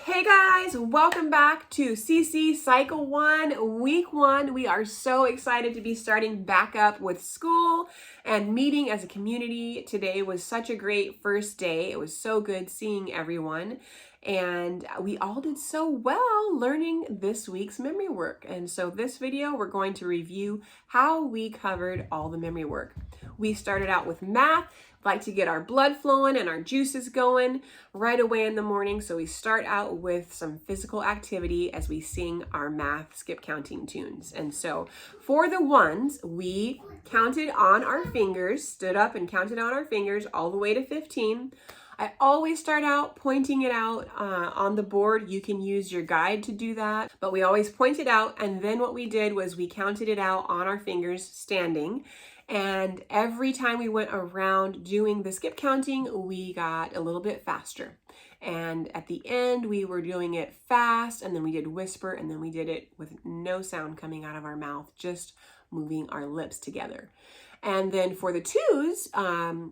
Hey guys, welcome back to CC Cycle 1, Week 1. We are so excited to be starting back up with school and meeting as a community. Today was such a great first day. It was so good seeing everyone. And we all did so well learning this week's memory work. And so this video, we're going to review how we covered all the memory work. We started out with math. Like to get our blood flowing and our juices going right away in the morning. So we start out with some physical activity as we sing our math skip counting tunes. And so for the ones, we counted on our fingers, stood up and counted on our fingers all the way to 15. I always start out pointing it out on the board. You can use your guide to do that, but we always point it out. And then what we did was we counted it out on our fingers standing. And every time we went around doing the skip counting, we got a little bit faster. And at the end, we were doing it fast, and then we did whisper, and then we did it with no sound coming out of our mouth, just moving our lips together. And then for the twos,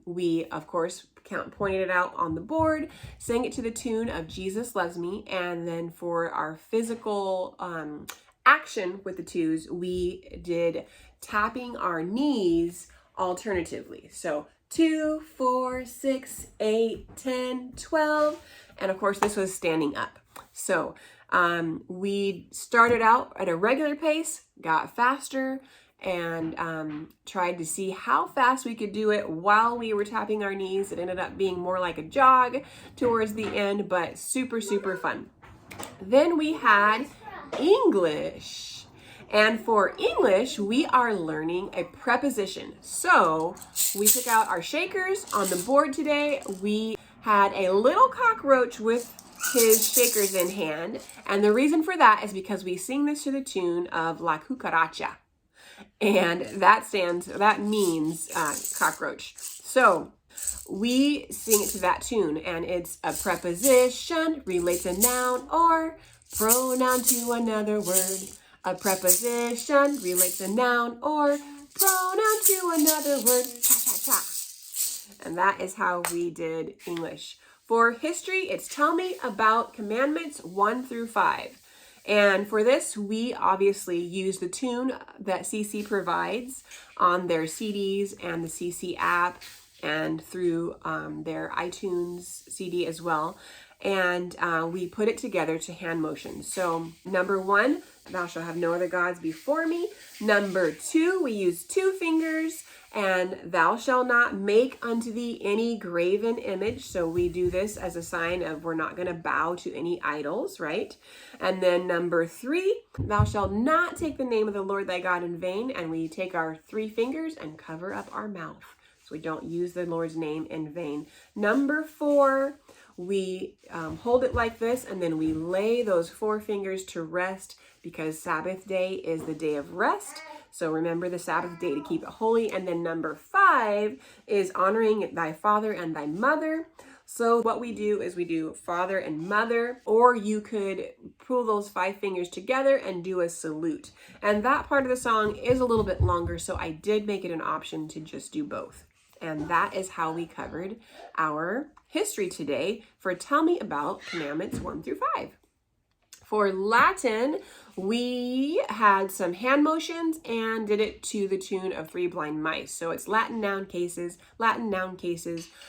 we, of course, pointed it out on the board, sang it to the tune of Jesus Loves Me. And then for our physical action with the twos, we did tapping our knees alternatively. So 2, 4, 6, 8, 10, 12. And of course, this was standing up. So we started out at a regular pace, got faster, and tried to see how fast we could do it while we were tapping our knees. It ended up being more like a jog towards the end, but super, super fun. Then we had English. And for English, we are learning a preposition. So we took out our shakers on the board today. We had a little cockroach with his shakers in hand. And the reason for that is because we sing this to the tune of La Cucaracha. And that means cockroach. So we sing it to that tune, and it's a preposition, relates a noun or pronoun to another word. A preposition relates a noun or pronoun to another word. Cha-cha-cha. And that is how we did English. For history, it's tell me about commandments 1 through 5. And for this, we obviously use the tune that CC provides on their CDs and the CC app and through their iTunes CD as well. And we put it together to hand motions. So number 1, thou shalt have no other gods before me. Number 2, we use 2 fingers, and thou shalt not make unto thee any graven image. So we do this as a sign of we're not going to bow to any idols, right? And then number 3, thou shalt not take the name of the Lord thy God in vain. And we take our 3 fingers and cover up our mouth, so we don't use the Lord's name in vain. Number 4, we hold it like this, and then we lay those 4 fingers to rest, because Sabbath day is the day of rest. So remember the Sabbath day to keep it holy. And then number 5 is honoring thy father and thy mother. So what we do is we do father and mother, or you could pull those 5 fingers together and do a salute. And that part of the song is a little bit longer, so I did make it an option to just do both. And that is how we covered our history today for Tell Me About Commandments 1 through 5. For Latin, we had some hand motions and did it to the tune of 3 blind mice. So it's Latin noun cases,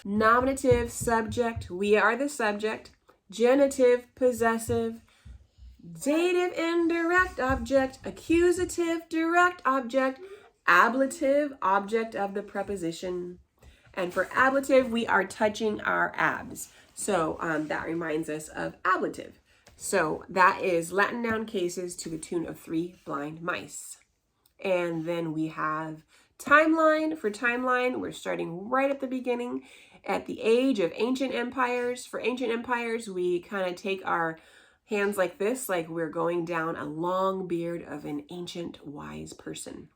nominative, subject, we are the subject, genitive, possessive, dative, indirect object, accusative, direct object, ablative, object of the preposition. And for ablative, we are touching our abs. So that reminds us of ablative. So that is Latin noun cases to the tune of 3 blind mice. And then we have timeline. For timeline, we're starting right at the beginning at the age of ancient empires. For ancient empires, we kind of take our hands like this, like we're going down a long beard of an ancient wise person.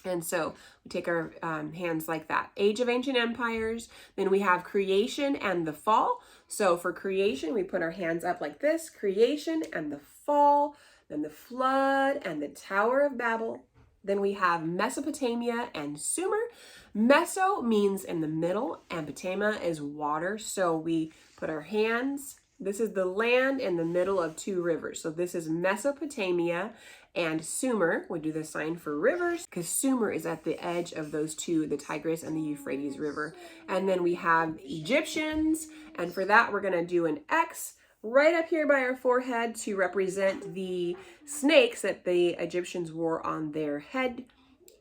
And so we take our hands like that. Age of ancient empires. Then we have creation and the fall. So for creation, we put our hands up like this. Creation and the fall. Then the flood and the Tower of Babel. Then we have Mesopotamia and Sumer. Meso means in the middle, and Potama is water. So we put our hands This is the land in the middle of two rivers. So this is Mesopotamia and Sumer. We do the sign for rivers because Sumer is at the edge of those two, the Tigris and the Euphrates River. And then we have Egyptians. And for that, we're going to do an X right up here by our forehead to represent the snakes that the Egyptians wore on their head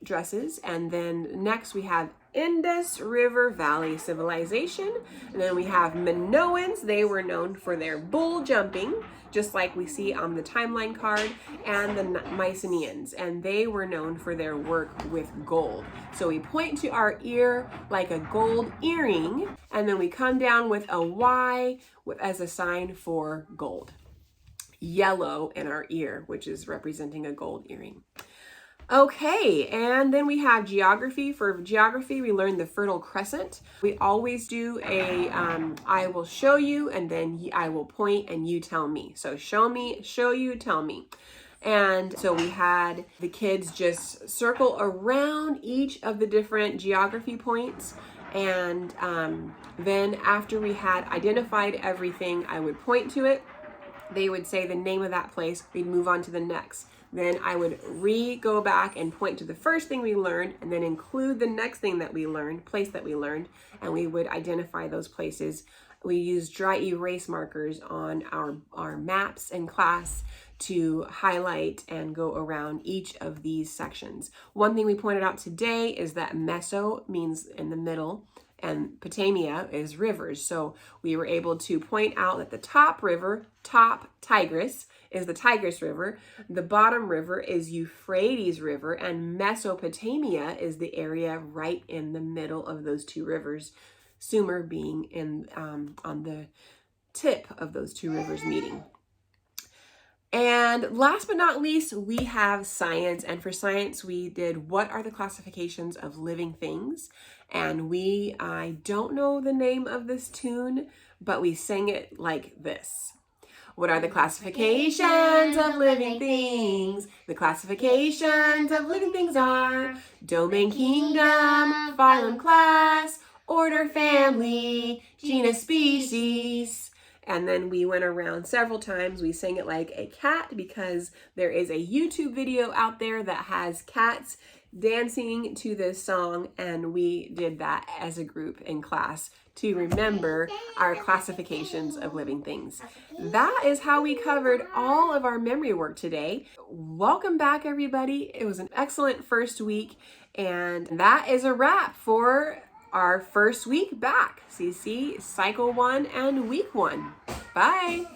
dresses. And then next we have Indus River Valley Civilization. And then we have Minoans. They were known for their bull jumping, just like we see on the timeline card, and the Mycenaeans. And they were known for their work with gold. So we point to our ear like a gold earring, and then we come down with a Y as a sign for gold. Yellow in our ear, which is representing a gold earring. Okay, and then we have geography. For geography, we learned the Fertile Crescent. We always do a I will show you, and then I will point and you tell me. So show me, show you, tell me. And so we had the kids just circle around each of the different geography points. And then after we had identified everything, I would point to it. They would say the name of that place. We'd move on to the next. Then I would go back and point to the first thing we learned and then include the next thing that we learned, place that we learned, and we would identify those places. We used dry erase markers on our maps in class to highlight and go around each of these sections. One thing we pointed out today is that Meso means in the middle, and Potamia is rivers. So we were able to point out that the top river, top Tigris, is the Tigris River. The bottom river is Euphrates River, and Mesopotamia is the area right in the middle of those two rivers, Sumer being in on the tip of those two rivers meeting. And last but not least, we have science. And for science, we did what are the classifications of living things? And I don't know the name of this tune, but we sang it like this. What are the classifications of living things? The classifications of living things are domain, kingdom, phylum, class, order, family, genus, species. And then we went around several times. We sang it like a cat because there is a YouTube video out there that has cats dancing to this song, and we did that as a group in class to remember our classifications of living things. That is how we covered all of our memory work today. Welcome back, everybody. It was an excellent first week, and that is a wrap for our first week back. CC Cycle 1 and Week 1. Bye.